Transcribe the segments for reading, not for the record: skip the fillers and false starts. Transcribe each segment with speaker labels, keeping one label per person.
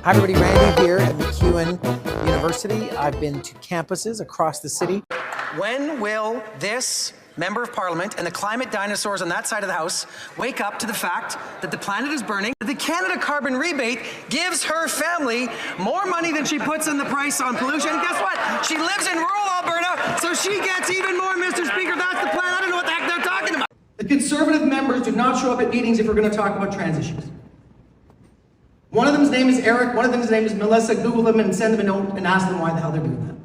Speaker 1: Hi everybody, Randy here at MacEwan University. I've been to campuses across the city.
Speaker 2: When will this Member of Parliament and the climate dinosaurs on that side of the House wake up to the fact that the planet is burning, that the Canada carbon rebate gives her family more money than she puts in the price on pollution? And guess what? She lives in rural Alberta, so she gets even more, Mr. Speaker. That's the plan. I don't know what the heck they're talking about.
Speaker 3: The Conservative members do not show up at meetings if we're going to talk about trans issues. One of them's name is Eric, one of them's name is Melissa. Google them and send them a note and ask them why the hell they're doing that.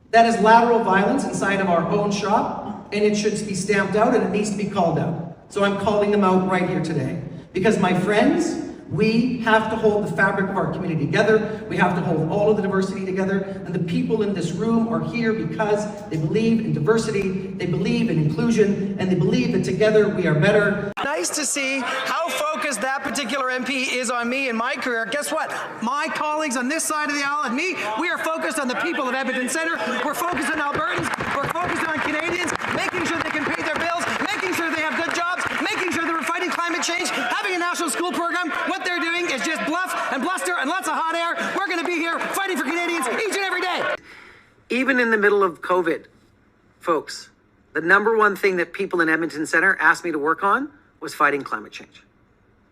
Speaker 3: That is lateral violence inside of our own shop, and it should be stamped out and it needs to be called out. So I'm calling them out right here today. Because my friends, we have to hold the fabric of our community together. We have to hold all of the diversity together. And the people in this room are here because they believe in diversity, they believe in inclusion, and they believe that together we are better.
Speaker 2: Nice to see how focused that particular MP is on me and my career. Guess what? My colleagues on this side of the aisle and me, we are focused on the people of Edmonton Centre. We're focused on Albertans. We're focused on Canadians, making sure they can pay their bills, making sure they have good jobs, making sure that we're fighting climate change, having a national school program. What they're doing is just bluff and bluster and lots of hot air. We're going to be here fighting for Canadians each and every day.
Speaker 4: Even in the middle of COVID, folks, the number one thing that people in Edmonton Centre asked me to work on was fighting climate change.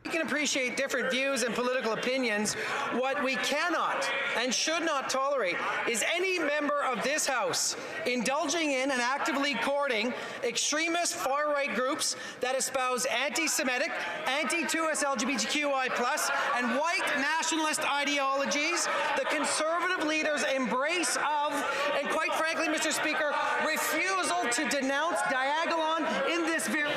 Speaker 2: We can appreciate different views and political opinions. What we cannot and should not tolerate is any member of this House indulging in and actively courting extremist far-right groups that espouse anti-Semitic, anti-2S LGBTQI+, and white nationalist ideologies. The Conservative leaders' embrace of, and quite frankly, Mr. Speaker, refusal to denounce Diagolon in this very...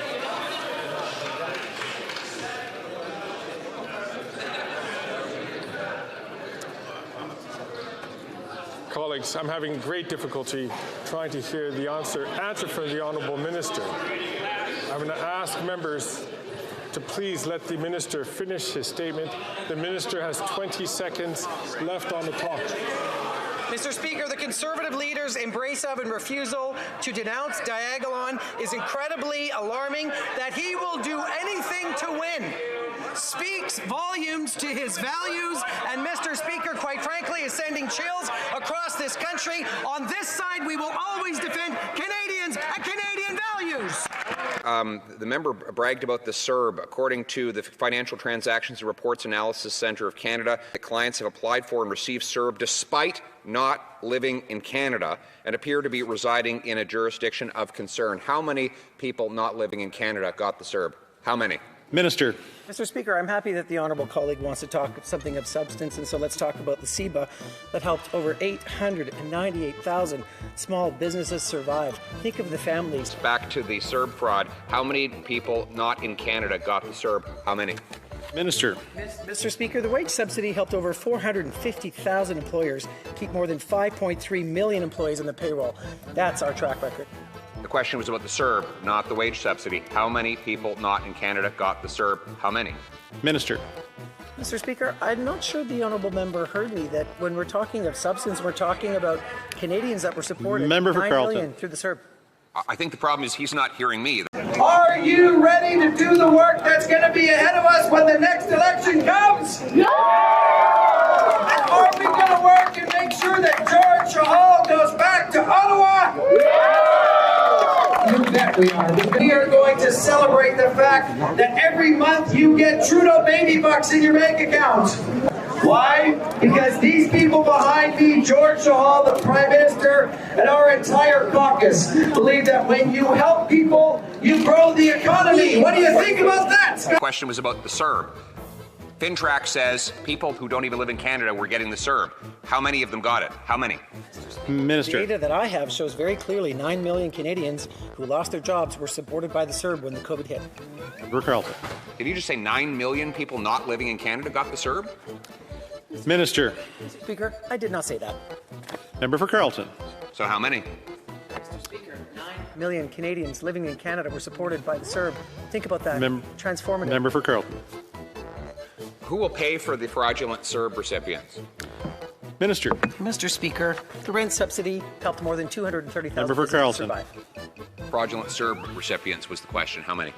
Speaker 5: Colleagues, I'm having great difficulty trying to hear the answer from the Honourable Minister. I'm going to ask members to please let the Minister finish his statement. The Minister has 20 seconds left on the clock.
Speaker 2: Mr. Speaker, the Conservative leaders' embrace of and refusal to denounce Diagolon is incredibly alarming. That he will do anything to win speaks volumes to his values, and Mr. Speaker, quite frankly, is sending chills across this country. On this side, we will always defend Canadians and Canadian values.
Speaker 6: The member bragged about the Serb. According to the Financial Transactions and Reports Analysis Centre of Canada, the clients have applied for and received Serb despite not living in Canada and appear to be residing in a jurisdiction of concern. How many people not living in Canada got the Serb? How many?
Speaker 1: Minister.
Speaker 2: Mr. Speaker, I'm happy that the honourable colleague wants to talk something of substance, and so let's talk about the CEBA that helped over 898,000 small businesses survive. Think of the families.
Speaker 6: Back to the Serb fraud. How many people not in Canada got the Serb? How many?
Speaker 1: Minister.
Speaker 2: Mr. Speaker, the wage subsidy helped over 450,000 employers keep more than 5.3 million employees on the payroll. That's our track record.
Speaker 6: The question was about the Serb, not the wage subsidy. How many people not in Canada got the Serb? How many?
Speaker 1: Minister.
Speaker 2: Mr. Speaker, I'm not sure the honourable member heard me that when we're talking of substance, we're talking about Canadians that were supported.
Speaker 1: Member for
Speaker 2: 9
Speaker 1: Carleton.
Speaker 2: million through the Serb.
Speaker 6: I think the problem is he's not hearing me.
Speaker 3: Are you ready to do the work that's going to be ahead of us when the next election comes? Yeah! And are we going to work and make sure that George Hall goes back to Ottawa? Yeah! You bet we are. We are going to celebrate the fact that every month you get Trudeau baby bucks in your bank account. Why? Because these people behind me, George Hall, the Prime Minister, and our entire caucus, believe that when you help people, you grow the economy. What do you think about that?
Speaker 6: The question was about the Serb. FinTrack says people who don't even live in Canada were getting the Serb. How many of them got it? How many?
Speaker 1: Minister.
Speaker 2: The data that I have shows very clearly 9 million Canadians who lost their jobs were supported by the Serb when the COVID hit.
Speaker 1: Member Carleton.
Speaker 6: Did you just say 9 million people not living in Canada got the Serb?
Speaker 1: Minister.
Speaker 2: Speaker, I did not say that.
Speaker 1: Member for Carleton.
Speaker 6: So how many?
Speaker 2: Mr. Speaker, 9 million Canadians living in Canada were supported by the Serb. Think about that. Transformative.
Speaker 1: Member for Carleton.
Speaker 6: Who will pay for the fraudulent Serb recipients?
Speaker 1: Minister.
Speaker 2: Mr. Speaker, the rent subsidy helped more than 230,000
Speaker 1: Member for Carleton.
Speaker 2: survive.
Speaker 6: Fraudulent Serb recipients was the question. How many?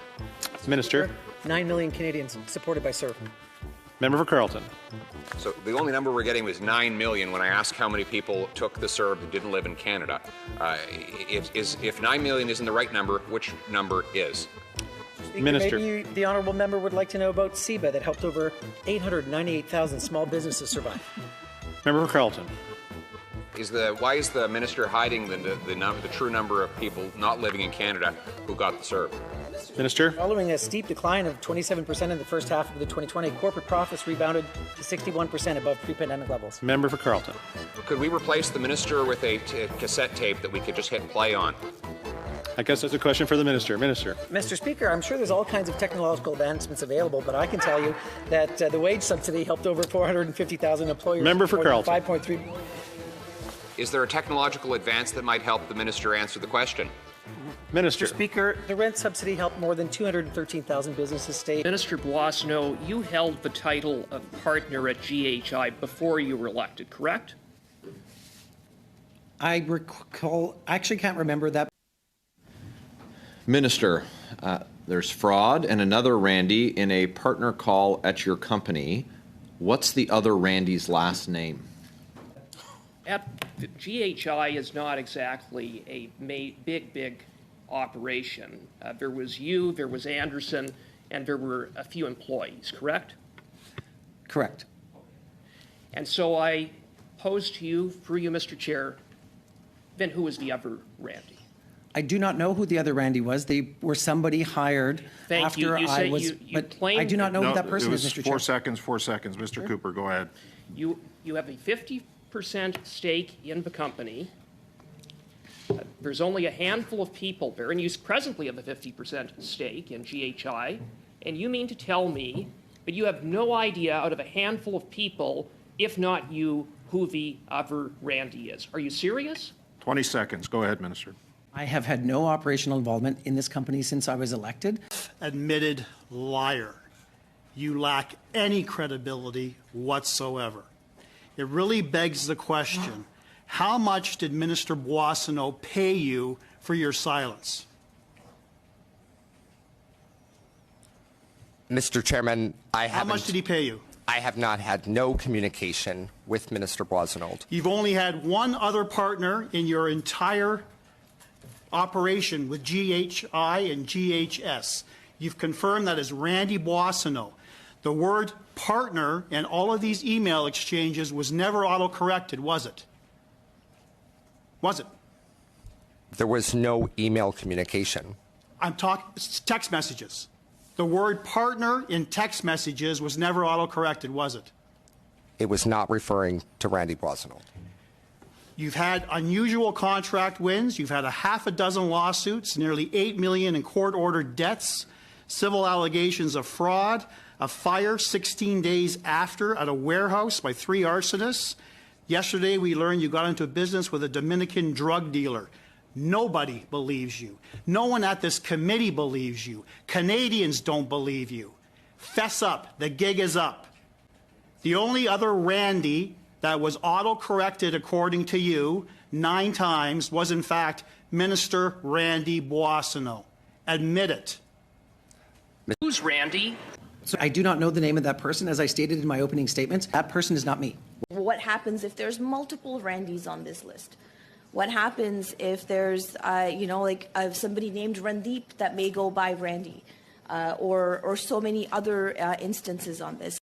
Speaker 1: Minister.
Speaker 2: 9 million Canadians supported by Serb.
Speaker 7: Member for Carleton.
Speaker 6: So the only number we're getting was 9 million when I asked how many people took the CERB that didn't live in Canada. If 9 million isn't the right number, which number is?
Speaker 1: Speaker,
Speaker 7: Minister.
Speaker 1: maybe the honourable member would like to know about SEBA that helped over 898,000 small businesses survive.
Speaker 7: Member for Carleton.
Speaker 6: Why is the minister hiding the true number of people not living in Canada who got the CERB?
Speaker 7: Minister.
Speaker 1: Following a steep decline of 27% in the first half of the 2020, corporate profits rebounded to 61% above pre-pandemic levels.
Speaker 7: Member for Carleton.
Speaker 6: Could we replace the minister with a cassette tape that we could just hit play on?
Speaker 7: I guess that's a question for the minister. Minister.
Speaker 1: Mr. Speaker, I'm sure there's all kinds of technological advancements available, but I can tell you that the wage subsidy helped over 450,000 employers.
Speaker 7: Member for Carleton.
Speaker 1: 5.3.
Speaker 6: Is there a technological advance that might help the minister answer the question?
Speaker 7: Minister.
Speaker 1: Mr. Speaker, the rent subsidy helped more than 213,000 businesses stay.
Speaker 8: Minister Boissonnault, you held the title of partner at GHI before you were elected, correct?
Speaker 1: I actually can't remember that.
Speaker 9: Minister, there's fraud and another Randy in a partner call at your company. What's the other Randy's last name?
Speaker 8: GHI is not exactly a big operation. There was you, there was Anderson, and there were a few employees, correct?
Speaker 1: Correct.
Speaker 8: And so I pose to you, through you, Mr. Chair, then who was the other Randy?
Speaker 1: I do not know who the other Randy was. They were somebody hired after I was. But I do not know who that person is, Mr. Chair.
Speaker 10: 4 seconds. Mr. Cooper, go ahead.
Speaker 8: You have a 50% stake in the company. There's only a handful of people there, and you presently have a 50% stake in GHI, and you mean to tell me that you have no idea out of a handful of people, if not you, who the other Randy is? Are you serious?
Speaker 10: 20 seconds. Go ahead, Minister.
Speaker 1: I have had no operational involvement in this company since I was elected.
Speaker 11: Admitted liar. You lack any credibility whatsoever. It really begs the question, how much did Minister Boissonnault pay you for your silence?
Speaker 12: Mr. Chairman,
Speaker 11: How much did he pay you?
Speaker 12: I have not had no communication with Minister Boissonnault.
Speaker 11: You've only had one other partner in your entire operation with GHI and GHS. You've confirmed that is Randy Boissonnault. The word partner in all of these email exchanges was never auto-corrected, was it? Was it?
Speaker 12: There was no email communication.
Speaker 11: I'm talking text messages. The word partner in text messages was never auto-corrected, was it?
Speaker 12: It was not referring to Randy Boissonnault.
Speaker 11: You've had unusual contract wins. You've had a half a dozen lawsuits, nearly $8 million in court-ordered debts, civil allegations of fraud, a fire 16 days after at a warehouse by 3 arsonists. Yesterday, we learned you got into business with a Dominican drug dealer. Nobody believes you. No one at this committee believes you. Canadians don't believe you. Fess up. The gig is up. The only other Randy that was auto-corrected, according to you, 9 times was, in fact, Minister Randy Boissonnault. Admit it.
Speaker 8: Who's Randy?
Speaker 1: So I do not know the name of that person. As I stated in my opening statements, that person is not me.
Speaker 13: What happens if there's multiple Randys on this list? What happens if there's, somebody named Randeep that may go by Randy, or so many other instances on this?